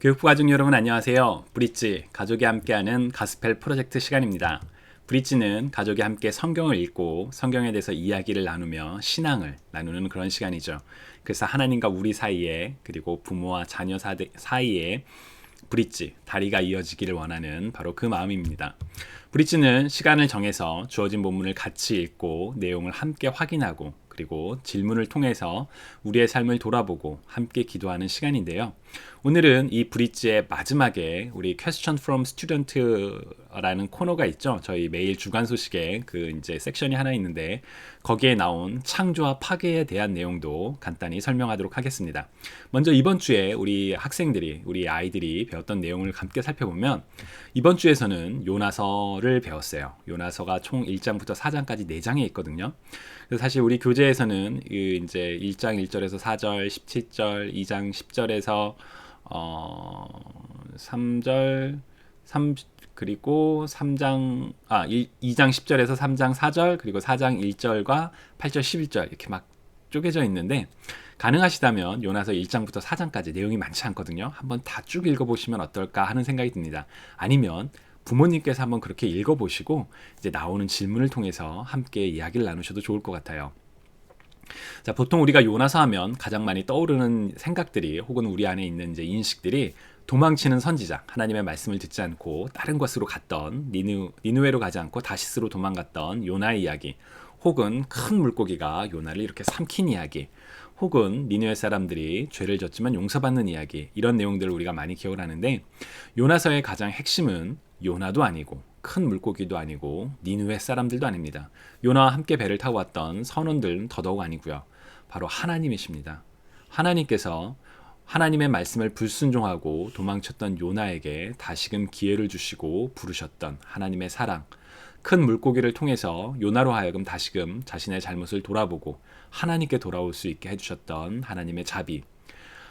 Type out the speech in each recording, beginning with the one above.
교육부 가족 여러분 안녕하세요. 브릿지, 가족이 함께하는 가스펠 프로젝트 시간입니다. 브릿지는 가족이 함께 성경을 읽고 성경에 대해서 이야기를 나누며 신앙을 나누는 그런 시간이죠. 그래서 하나님과 우리 사이에 그리고 부모와 자녀 사이에 브릿지, 다리가 이어지기를 원하는 바로 그 마음입니다. 브릿지는 시간을 정해서 주어진 본문을 같이 읽고 내용을 함께 확인하고 그리고 질문을 통해서 우리의 삶을 돌아보고 함께 기도하는 시간인데요. 오늘은 이 브릿지의 마지막에 우리 Question from Student라는 코너가 있죠. 저희 매일 주간 소식에 그 이제 섹션이 하나 있는데 거기에 나온 창조와 파괴에 대한 내용도 간단히 설명하도록 하겠습니다. 먼저 이번 주에 우리 학생들이, 우리 아이들이 배웠던 내용을 함께 살펴보면 이번 주에서는 요나서를 배웠어요. 요나서가 총 1장부터 4장까지 4장에 있거든요. 그래서 사실 우리 교재에서는 이제 1장 1절에서 4절, 17절, 2장 10절에서 3절, 그리고 2장 10절에서 3장 4절, 그리고 4장 1절과 8절, 11절 이렇게 막 쪼개져 있는데 가능하시다면 요나서 1장부터 4장까지 내용이 많지 않거든요. 한번 다 쭉 읽어보시면 어떨까 하는 생각이 듭니다. 아니면 부모님께서 한번 그렇게 읽어보시고 이제 나오는 질문을 통해서 함께 이야기를 나누셔도 좋을 것 같아요. 자, 보통 우리가 요나서 하면 가장 많이 떠오르는 생각들이 혹은 우리 안에 있는 이제 인식들이 도망치는 선지자, 하나님의 말씀을 듣지 않고 다른 곳으로 갔던 니느웨로 가지 않고 다시스로 도망갔던 요나의 이야기, 혹은 큰 물고기가 요나를 이렇게 삼킨 이야기, 혹은 니느웨 사람들이 죄를 졌지만 용서받는 이야기, 이런 내용들을 우리가 많이 기억을 하는데 요나서의 가장 핵심은 요나도 아니고 큰 물고기도 아니고 니느웨 사람들도 아닙니다. 요나와 함께 배를 타고 왔던 선원들은 더더욱 아니고요. 바로 하나님이십니다. 하나님께서 하나님의 말씀을 불순종하고 도망쳤던 요나에게 다시금 기회를 주시고 부르셨던 하나님의 사랑, 큰 물고기를 통해서 요나로 하여금 다시금 자신의 잘못을 돌아보고 하나님께 돌아올 수 있게 해주셨던 하나님의 자비,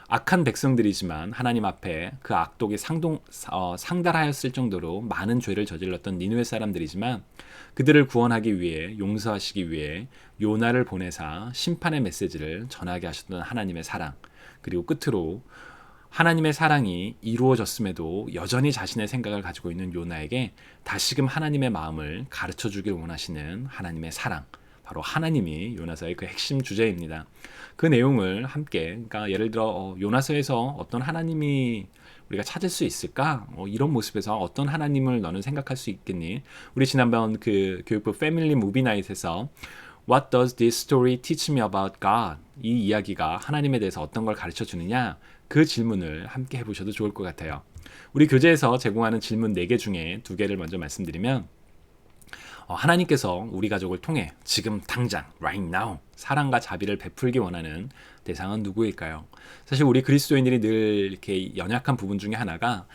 악한 백성들이지만 하나님 앞에 그 악독이 상달하였을 정도로 많은 죄를 저질렀던 니느웨 사람들이지만 그들을 구원하기 위해, 용서하시기 위해 요나를 보내사 심판의 메시지를 전하게 하셨던 하나님의 사랑, 그리고 끝으로 하나님의 사랑이 이루어졌음에도 여전히 자신의 생각을 가지고 있는 요나에게 다시금 하나님의 마음을 가르쳐 주길 원하시는 하나님의 사랑, 바로 하나님이 요나서의 그 핵심 주제입니다. 그 내용을 함께, 그러니까 예를 들어 요나서에서 어떤 하나님이 우리가 찾을 수 있을까? 이런 모습에서 어떤 하나님을 너는 생각할 수 있겠니? 우리 지난번 그 교육부 패밀리 무비 나잇에서 What does this story teach me about God? 이 이야기가 하나님에 대해서 어떤 걸 가르쳐 주느냐? 그 질문을 함께 해보셔도 좋을 것 같아요. 우리 교재에서 제공하는 질문 4개 중에 2개를 먼저 말씀드리면 하나님께서 우리 가족을 통해 지금 당장 right now 사랑과 자비를 베풀기 원하는 대상은 누구일까요? 사실 우리 그리스도인들이 늘 이렇게 연약한 부분 중에 하나가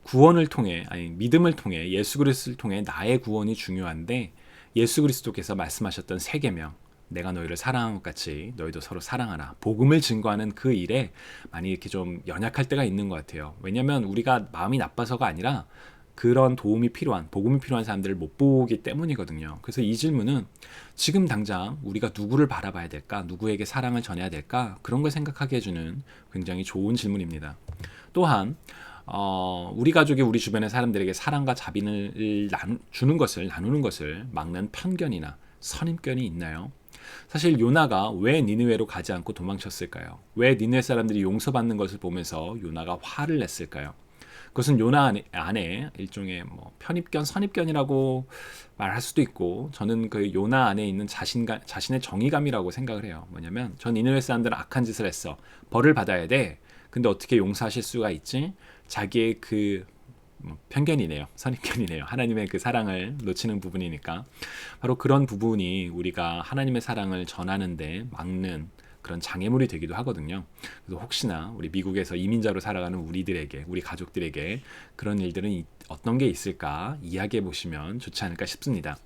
구원을 통해, 아니 믿음을 통해, 예수 그리스도를 통해 나의 구원이 중요한데 예수 그리스도께서 말씀하셨던 세계명, 내가 너희를 사랑한 것 같이 너희도 서로 사랑하라, 복음을 증거하는 그 일에 많이 이렇게 좀 연약할 때가 있는 것 같아요. 왜냐하면 우리가 마음이 나빠서가 아니라 그런 도움이 필요한, 복음이 필요한 사람들을 못 보기 때문이거든요. 그래서 이 질문은 지금 당장 우리가 누구를 바라봐야 될까? 누구에게 사랑을 전해야 될까? 그런 걸 생각하게 해주는 굉장히 좋은 질문입니다. 또한 우리 가족이 우리 주변의 사람들에게 사랑과 자비를 나누는 것을 막는 편견이나 선입견이 있나요? 사실 요나가 왜 니느웨로 가지 않고 도망쳤을까요? 왜 니느웨 사람들이 용서받는 것을 보면서 요나가 화를 냈을까요? 그것은 요나 안에 일종의 편입견, 선입견이라고 말할 수도 있고, 저는 그 요나 안에 있는 자신의 정의감이라고 생각을 해요. 뭐냐면 전 니느웨 사람들은 악한 짓을 했어, 벌을 받아야 돼. 근데 어떻게 용서하실 수가 있지? 자기의 그 편견이네요. 선입견이네요. 하나님의 그 사랑을 놓치는 부분이니까. 바로 그런 부분이 우리가 하나님의 사랑을 전하는데 막는 그런 장애물이 되기도 하거든요. 그래서 혹시나 우리 미국에서 이민자로 살아가는 우리들에게, 우리 가족들에게 그런 일들은 어떤 게 있을까 이야기해 보시면 좋지 않을까 싶습니다.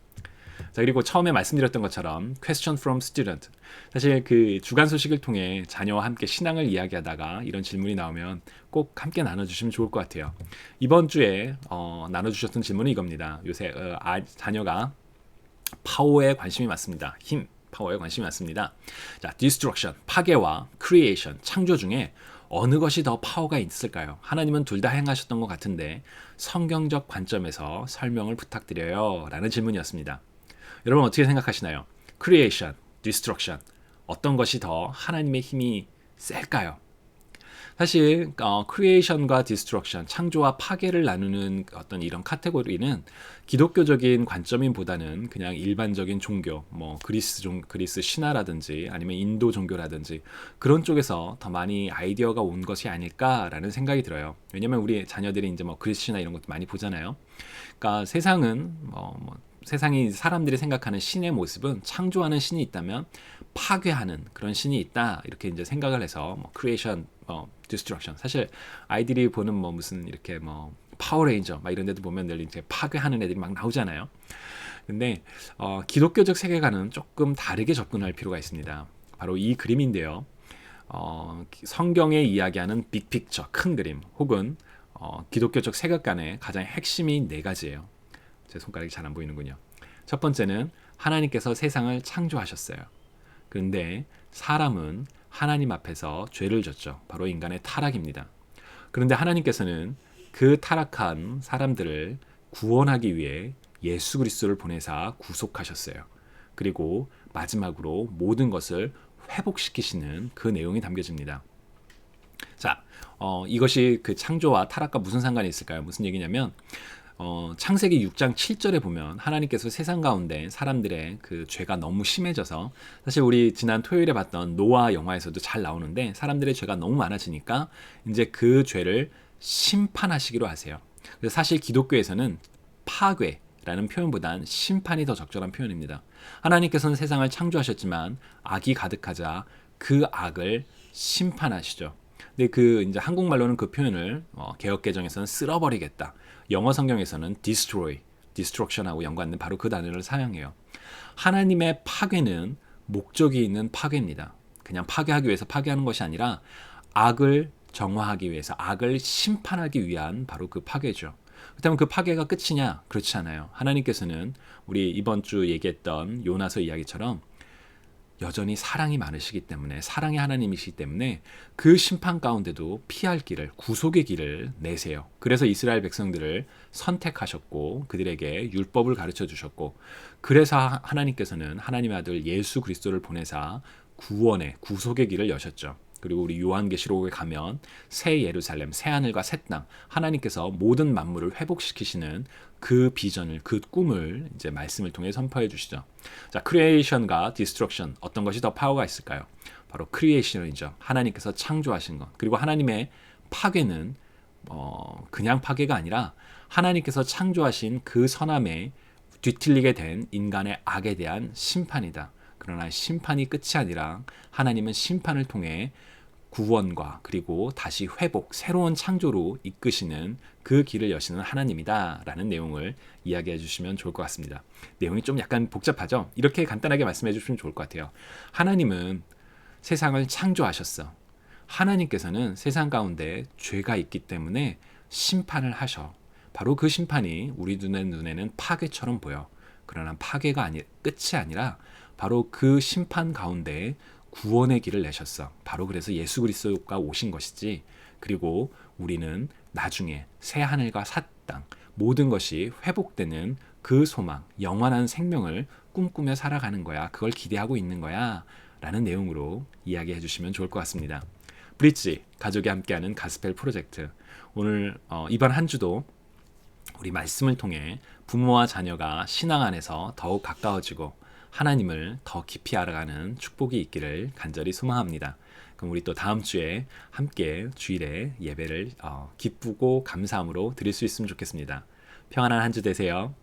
자, 그리고 처음에 말씀드렸던 것처럼 Question from Student, 사실 그 주간 소식을 통해 자녀와 함께 신앙을 이야기하다가 이런 질문이 나오면 꼭 함께 나눠주시면 좋을 것 같아요. 이번 주에 나눠주셨던 질문은 이겁니다. 요새 자녀가 파워에 관심이 많습니다. 파워에 관심이 많습니다. 자, destruction, 파괴와 creation, 창조 중에 어느 것이 더 파워가 있을까요? 하나님은 둘 다 행하셨던 것 같은데 성경적 관점에서 설명을 부탁드려요. 라는 질문이었습니다. 여러분 어떻게 생각하시나요? Creation, Destruction. 어떤 것이 더 하나님의 힘이 셀까요? 사실 크리에이션과 디스트럭션, 창조와 파괴를 나누는 어떤 이런 카테고리는 기독교적인 관점인보다는 그냥 일반적인 종교, 뭐 그리스 신화라든지 아니면 인도 종교라든지 그런 쪽에서 더 많이 아이디어가 온 것이 아닐까라는 생각이 들어요. 왜냐면 우리 자녀들이 이제 뭐 그리스 신화 이런 것도 많이 보잖아요. 그러니까 세상은 세상이 사람들이 생각하는 신의 모습은 창조하는 신이 있다면 파괴하는 그런 신이 있다 이렇게 이제 생각을 해서 크리에이션, 디스트럭션. 사실 아이들이 보는 뭐 무슨 이렇게 뭐 파워레인저 막 이런 데도 보면 늘 이제 파괴하는 애들이 막 나오잖아요. 근데 기독교적 세계관은 조금 다르게 접근할 필요가 있습니다. 바로 이 그림인데요. 성경에 이야기하는 빅픽처, 큰 그림, 혹은 기독교적 세계관의 가장 핵심이 네 가지예요. 제 손가락이 잘 안 보이는군요. 첫 번째는 하나님께서 세상을 창조하셨어요. 그런데 사람은 하나님 앞에서 죄를 졌죠. 바로 인간의 타락입니다. 그런데 하나님께서는 그 타락한 사람들을 구원하기 위해 예수 그리스도를 보내사 구속하셨어요. 그리고 마지막으로 모든 것을 회복시키시는 그 내용이 담겨집니다. 자, 이것이 그 창조와 타락과 무슨 상관이 있을까요? 무슨 얘기냐면 창세기 6장 7절에 보면 하나님께서 세상 가운데 사람들의 그 죄가 너무 심해져서, 사실 우리 지난 토요일에 봤던 노아 영화에서도 잘 나오는데 사람들의 죄가 너무 많아지니까 이제 그 죄를 심판하시기로 하세요. 그래서 사실 기독교에서는 파괴라는 표현보단 심판이 더 적절한 표현입니다. 하나님께서는 세상을 창조하셨지만 악이 가득하자 그 악을 심판하시죠. 근데 그 이제 한국말로는 그 표현을 개역개정에서는 쓸어버리겠다. 영어 성경에서는 destroy, destruction하고 연관된 바로 그 단어를 사용해요. 하나님의 파괴는 목적이 있는 파괴입니다. 그냥 파괴하기 위해서 파괴하는 것이 아니라 악을 정화하기 위해서, 악을 심판하기 위한 바로 그 파괴죠. 그렇다면 그 파괴가 끝이냐? 그렇지 않아요. 하나님께서는 우리 이번 주 얘기했던 요나서 이야기처럼 여전히 사랑이 많으시기 때문에, 사랑의 하나님이시기 때문에 그 심판 가운데도 피할 길을, 구속의 길을 내세요. 그래서 이스라엘 백성들을 선택하셨고 그들에게 율법을 가르쳐 주셨고, 그래서 하나님께서는 하나님의 아들 예수 그리스도를 보내사 구원의, 구속의 길을 여셨죠. 그리고 우리 요한계시록에 가면 새 예루살렘, 새 하늘과 새 땅, 하나님께서 모든 만물을 회복시키시는 그 비전을, 그 꿈을 이제 말씀을 통해 선포해 주시죠. 자, 크리에이션과 디스트럭션, 어떤 것이 더 파워가 있을까요? 바로 크리에이션이죠. 하나님께서 창조하신 것. 그리고 하나님의 파괴는 그냥 파괴가 아니라 하나님께서 창조하신 그 선함에 뒤틀리게 된 인간의 악에 대한 심판이다. 그러나 심판이 끝이 아니라 하나님은 심판을 통해 구원과 그리고 다시 회복, 새로운 창조로 이끄시는 그 길을 여시는 하나님이다 라는 내용을 이야기해 주시면 좋을 것 같습니다. 내용이 좀 약간 복잡하죠? 이렇게 간단하게 말씀해 주시면 좋을 것 같아요. 하나님은 세상을 창조하셨어. 하나님께서는 세상 가운데 죄가 있기 때문에 심판을 하셔. 바로 그 심판이 우리 눈에는 파괴처럼 보여. 그러나 파괴가 끝이 아니라 바로 그 심판 가운데 구원의 길을 내셨어. 바로 그래서 예수 그리스도가 오신 것이지. 그리고 우리는 나중에 새 하늘과 새 땅, 모든 것이 회복되는 그 소망, 영원한 생명을 꿈꾸며 살아가는 거야. 그걸 기대하고 있는 거야. 라는 내용으로 이야기해 주시면 좋을 것 같습니다. 브릿지, 가족이 함께하는 가스펠 프로젝트. 오늘 이번 한 주도 우리 말씀을 통해 부모와 자녀가 신앙 안에서 더욱 가까워지고 하나님을 더 깊이 알아가는 축복이 있기를 간절히 소망합니다. 그럼 우리 또 다음 주에 함께 주일에 예배를 기쁘고 감사함으로 드릴 수 있으면 좋겠습니다. 평안한 한 주 되세요.